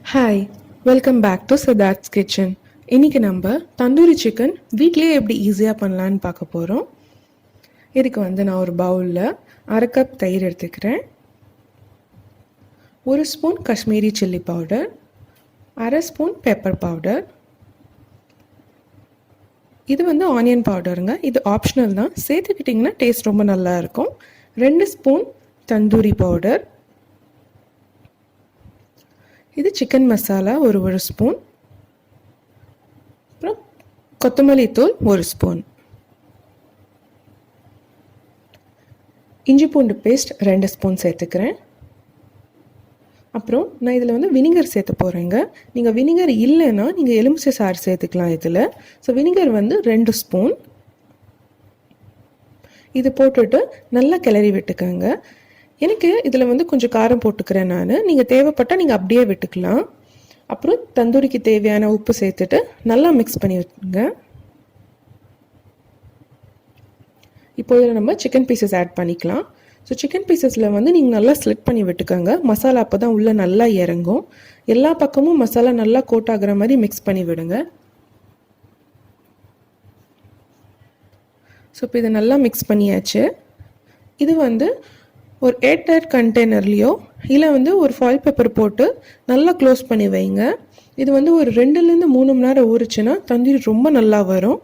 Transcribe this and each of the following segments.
Hi, welcome back to Siddharth's kitchen. இன்றைக்கி நம்ம tandoori chicken வீட்லேயே எப்படி ஈஸியாக பண்ணலான்னு பார்க்க போகிறோம். இதுக்கு நான் ஒரு பவுலில் 1/2 கப் தயிர் எடுத்துக்கிறேன், 1 spoon Kashmiri chilli powder, 1/2 spoon pepper powder. இது ஆனியன் பவுடருங்க, இது ஆப்ஷனல் தான், சேர்த்துக்கிட்டிங்கன்னா டேஸ்ட் ரொம்ப நல்லா இருக்கும். 2 ஸ்பூன் தந்தூரி பவுடர், இது சிக்கன் மசாலா ஒரு ஸ்பூன், அப்புறம் கொத்தமல்லி தூள் 1 ஸ்பூன், இஞ்சி பூண்டு பேஸ்ட் 2 ஸ்பூன் சேர்த்துக்கிறேன். அப்புறம் நான் இதில் வினிகர் சேர்த்து போகிறேங்க. நீங்கள் வினிகர் இல்லைன்னா நீங்கள் எலுமிச்சை சாறு சேர்த்துக்கலாம் இதில். So vinegar 2 spoon. இது போட்டுட்டு நல்லா கிளறி விட்டுக்கோங்க. எனக்கு இதில் கொஞ்சம் காரம் போட்டுக்கிறேன் நான், நீங்கள் தேவைப்பட்டால் நீங்கள் அப்படியே விட்டுக்கலாம். அப்புறம் தந்தூரிக்கு தேவையான உப்பு சேர்த்துட்டு நல்லா மிக்ஸ் பண்ணி வச்சுங்க. இப்போ இதில் நம்ம சிக்கன் பீசஸ் ஆட் பண்ணிக்கலாம். ஸோ சிக்கன் பீசஸில் நீங்கள் நல்லா ஸ்லிட் பண்ணி விட்டுக்கோங்க. மசாலா அப்போ தான் உள்ளே நல்லா இறங்கும். எல்லா பக்கமும் மசாலா நல்லா கோட் ஆகிற மாதிரி மிக்ஸ் பண்ணி விடுங்க. ஸோ இப்போ இதை நல்லா மிக்ஸ் பண்ணியாச்சு. இது ஒரு ஏர்டைட் கண்டெய்னர்லேயோ இல்லை ஒரு ஃபாயில் பேப்பர் போட்டு நல்லா க்ளோஸ் பண்ணி வைங்க. இது ஒரு 2லேருந்து 3 மணி நேரம் ஊறிச்சுன்னா தந்தூரி ரொம்ப நல்லா வரும்.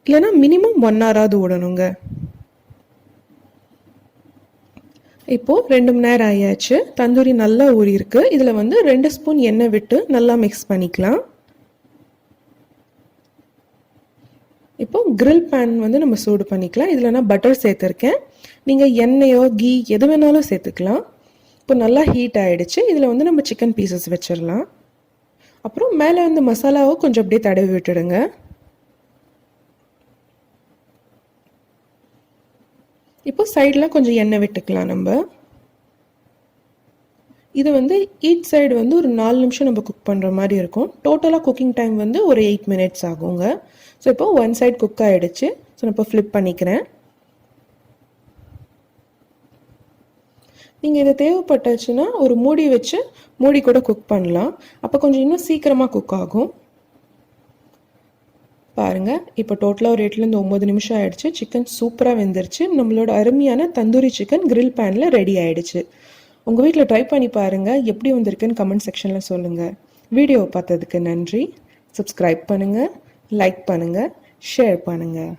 இல்லைனா மினிமம் 1 ஹவராவது விடணுங்க. இப்போது 2 மணி நேரம் ஆயாச்சு, தந்தூரி நல்லா ஊறியிருக்கு. இதில் 2 ஸ்பூன் எண்ணெய் விட்டு நல்லா மிக்ஸ் பண்ணிக்கலாம். இப்போது கிரில் பேன் நம்ம சூடு பண்ணிக்கலாம். இதில் நான் பட்டர் சேர்த்துருக்கேன், நீங்கள் எண்ணெயோ கீ எது வேணாலும் சேர்த்துக்கலாம். இப்போ நல்லா ஹீட் ஆகிடுச்சு. இதில் நம்ம சிக்கன் பீசஸ் வச்சிடலாம். அப்புறம் மேலே மசாலாவை கொஞ்சம் அப்படியே தடவி விட்டுடுங்க. இப்போ சைடில் கொஞ்சம் எண்ணெய் விட்டுக்கலாம் நம்ம. இது ஈச் சைடு ஒரு 4 நிமிஷம் நம்ம குக் பண்ணுற மாதிரி இருக்கும். டோட்டலாக குக்கிங் டைம் ஒரு 8 மினிட்ஸ் ஆகுங்க. ஸோ இப்போ 1 சைடு குக் ஆகிடுச்சு. ஸோ நான் இப்போ ஃப்ளிப் பண்ணிக்கிறேன். நீங்கள் இதை தேவைப்பட்டுச்சுன்னா ஒரு மூடி வச்சு மூடி கூட குக் பண்ணலாம். அப்போ கொஞ்சம் இன்னும் சீக்கிரமாக குக் ஆகும். பாருங்கள், இப்போ டோட்டலாக ஒரு 8லேருந்து 9 நிமிஷம் ஆகிடுச்சு. சிக்கன் சூப்பராக வெந்துருச்சு. நம்மளோட அருமையான தந்தூரி சிக்கன் கிரில் பேனில் ரெடி ஆகிடுச்சு. உங்கள் வீட்டில் ட்ரை பண்ணி பாருங்கள், எப்படி வந்திருக்குன்னு கமெண்ட் செக்ஷனில் சொல்லுங்கள். வீடியோவை பார்த்ததுக்கு நன்றி. சப்ஸ்கிரைப் பண்ணுங்கள், லைக் பண்ணுங்கள், ஷேர் பண்ணுங்கள்.